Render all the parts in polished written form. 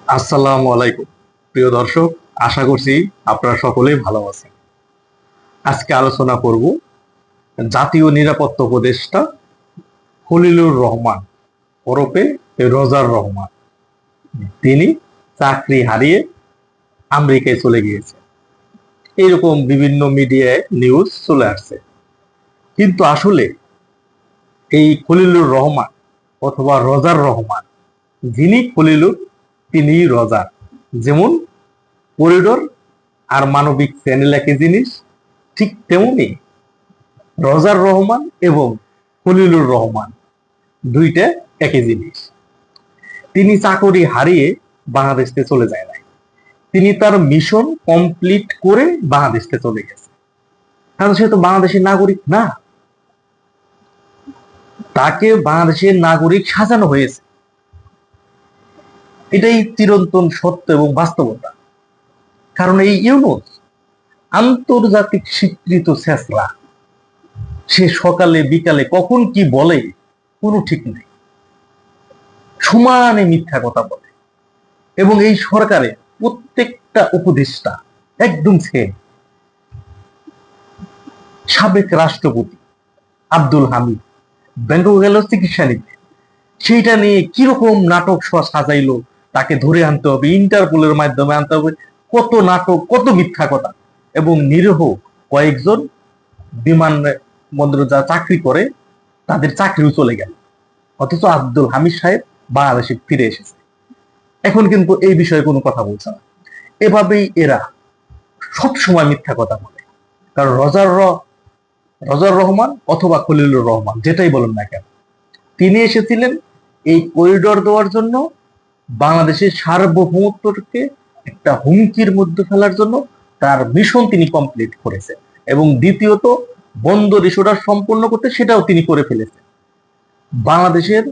আসসালামু আলাইকুম প্রিয় দর্শক, আশা করছি আপনারা সকলেই ভালো আছেন। আজকে আলোচনা করব জাতীয় নিরাপত্তা উপদেষ্টা খলিলুর রহমান ওরফে রোজার রহমান। তিনি চাকরি হারিয়ে আমেরিকায় চলে গিয়েছেন, এরকম বিভিন্ন মিডিয়ায় নিউজ চলে আসছে। কিন্তু আসলে এই খলিলুর রহমান অথবা রোজার রহমান, যিনি খলিলুর তিনি রোজার। যেমন করিডোর আর মানবিক চ্যানেল একই জিনিস, ঠিক তেমনি রোজার রহমান এবং খলিলুর রহমান দুইটা একই জিনিস। তিনি চাকরি হারিয়ে বাংলাদেশ থেকে চলে যায় নাই, তিনি তার মিশন কমপ্লিট করে বাংলাদেশ থেকে চলে গেছে। কারণ সে তো বাংলাদেশের নাগরিক না, তাকে বাংলাদেশের নাগরিক সাজানো হয়েছে। এটাই চিরন্তন সত্য এবং বাস্তবতা। কারণ এই ইউনূস আন্তর্জাতিক স্বীকৃত ছেঁচড়া, সে সকালে বিকালে কখন কি বলে কোনো ঠিক নেই, সমানে মিথ্যা কথা বলে। এবং এই সরকারে প্রত্যেকটা উপদেষ্টা একদম সেম। সাবেক রাষ্ট্রপতি আব্দুল হামিদ ব্যাংকক গেল চিকিৎসা নিতে, সেইটা নিয়ে কিরকম নাটক সাজাইলো, তাকে ধরে আনতে হবে, ইন্টারপোলের মাধ্যমে আনতে হবে, কত নাটক, কত মিথ্যা কথা। এবং নিরীহ কয়েকজন বিমান বন্দরে যা চাকরি করে তাদের চাকরিও চলে গেল, অথচ আব্দুল হামিদ সাহেব বাংলাদেশে ফিরে এসেছে। এখন কিন্তু এই বিষয়ে কোনো কথা বলছে না। এভাবেই এরা সব সময় মিথ্যা কথা বলে। কারণ রোজার রহমান অথবা খলিলুর রহমান, যেটাই বলেন না কেন, তিনি এসেছিলেন এই করিডোর দেওয়ার জন্য, বাংলাদেশের সার্বভৌমত্বকে একটা হুমকির মধ্যে ফেলার জন্য। তার মিশন তিনি কমপ্লিট করেছেন। এবং দ্বিতীয়ত, বন্দর ইস্যুটা সম্পূর্ণ করতে সেটাও তিনি করে ফেলেছেন। বাংলাদেশের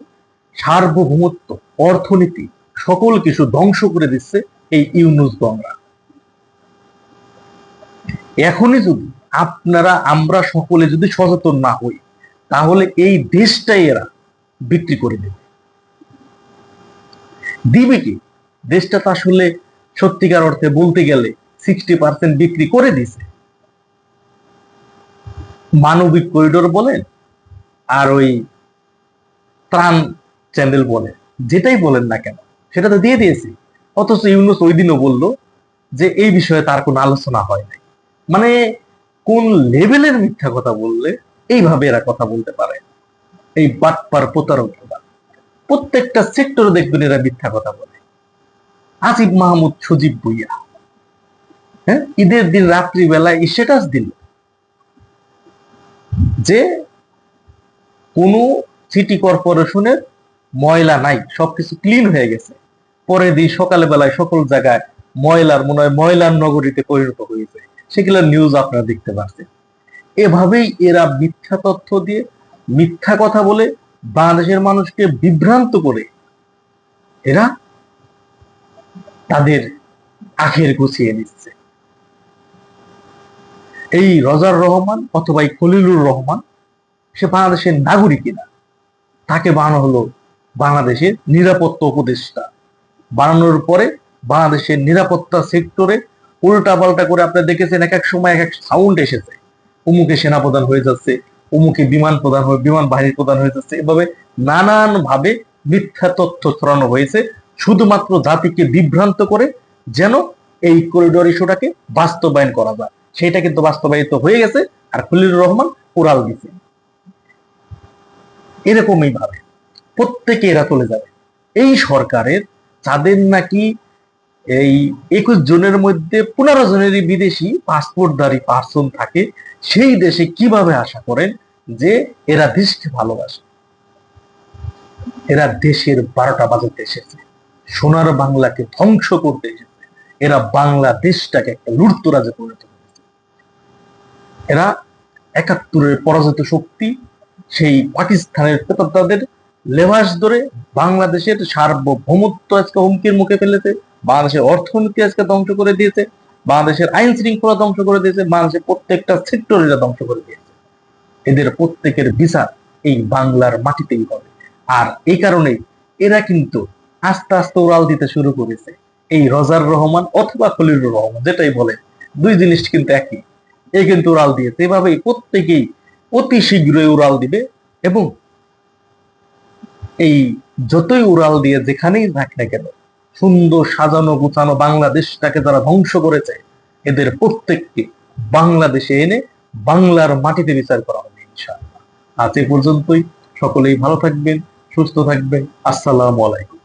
সার্বভৌমত্ব, অর্থনীতি, সকল কিছু ধ্বংস করে দিচ্ছে এই ইউনূস গংরা। এখনই যদি আমরা সকলে যদি সচেতন না হই, তাহলে এই দেশটাই এরা বিক্রি করে দেবে। দিবে কি? দেশটা তো আসলে সত্যিকার অর্থে বলতে গেলে 60% বিক্রি করে দিছে। মানবিক করিডোর বলেন আর ওই ত্রাণ চ্যানেল বলেন, যেটাই বলেন না কেন, সেটা তো দিয়ে দিয়েছি। অথচ ইউনূস ওই দিনও বললো যে এই বিষয়ে তার কোনো আলোচনা হয় নাই। মানে কোন লেভেলের মিথ্যা কথা বললে এইভাবে এরা কথা বলতে পারে? এই বাটপার প্রতারক, প্রত্যেকটা সেক্টরে দেখবেন এরা মিথ্যা কথা বলে। আসিফ মাহমুদ সজীব ভুইয়া, হ্যাঁ, ঈদের দিন রাত্রি বেলায় স্ট্যাটাস দিল যে কোন সিটি কর্পোরেশনের ময়লা নাই, সবকিছু ক্লিন হয়ে গেছে। পরে দিন সকালে বেলায় সকল জায়গায় ময়লার মনে হয় ময়লার নগরীতে পরিণত হয়েছে। সেগুলো নিউজ আপনারা দেখতে পাচ্ছেন। এভাবেই এরা মিথ্যা তথ্য দিয়ে, মিথ্যা কথা বলে বাংলাদেশের মানুষকে বিভ্রান্ত করে এরা তাদের আখের গুছিয়ে নিচ্ছে। এই রোজার রহমান অথবা এই খলিলুর রহমান, সে বাংলাদেশের নাগরিক না, তাকে বানানো হলো বাংলাদেশের নিরাপত্তা উপদেষ্টা। বানানোর পরে বাংলাদেশের নিরাপত্তা সেক্টরে উল্টা পাল্টা করে আপনারা দেখেছেন, এক এক সময় এক এক সাউন্ড এসেছে, অমুকে সেনাপ্রধান হয়ে যাচ্ছে, অমুকে বিমান বাহিনীর প্রধান হয়ে যাচ্ছে। এভাবে নানান ভাবে মিথ্যা তথ্য ছড়ানো হয়েছে, শুধুমাত্র জাতিকে বিভ্রান্ত করে যেন এই করিডোর ইস্যুটাকে বাস্তবায়ন করা যায়। সেটা কিন্তু বাস্তবায়িত হয়ে গেছে, আর খলিলুর রহমান উড়াল দিচ্ছে। এরকমই ভাবে প্রত্যেকে এরা চলে যাবে। এই সরকারের যাদের নাকি এই 21 জনের মধ্যে 15 জনেরই বিদেশি পাসপোর্টধারী পার্সন থাকে, সেই দেশে কিভাবে আশা করেন যে এরা দেশকে ভালোবাসে? এরা দেশের 12টা বাজাতে এসেছে, সোনার বাংলাকে ধ্বংস করতে এসেছে। এরা বাংলাদেশটাকে একটা লুটতরাজে পরিণত করেছে। এরা 71-এর পরাজিত শক্তি, সেই পাকিস্তানের পেতাদের লেবাস ধরে বাংলাদেশের সার্বভৌমত্ব আজকে হুমকির মুখে ফেলেছে, বাংলাদেশের অর্থনীতি আজকে ধ্বংস করে দিয়েছে, বাংলাদেশের আইন শৃঙ্খলা ধ্বংস করে দিয়েছে, বাংলাদেশের প্রত্যেকটা সেক্টর এরা ধ্বংস করে দিয়েছে। এদের প্রত্যেকের বিচার এই বাংলার মাটিতেই হবে। আর এই কারণে এরা কিন্তু আস্তে আস্তে উড়াল দিতে শুরু করেছে। এই রজার রহমান অথবা খলিলুর রহমান যেটাই বলে, দুই জিনিস কিন্তু একই। এ কিন্তু উড়াল দিয়েছে। এভাবেই প্রত্যেকেই অতি শীঘ্রই উড়াল দিবে, এবং এই যতই উড়াল দিয়ে যেখানেই থাক না কেন, সুন্দর সাজানো গুছানো বাংলাদেশটাকে যারা ধ্বংস করেছে, এদের প্রত্যেককে বাংলাদেশে এনে বাংলার মাটিতে বিচার করা হবে ইনশাআল্লাহ। আজ এ পর্যন্তই। সকলেই ভালো থাকবেন, সুস্থ থাকবেন। আসসালামু আলাইকুম।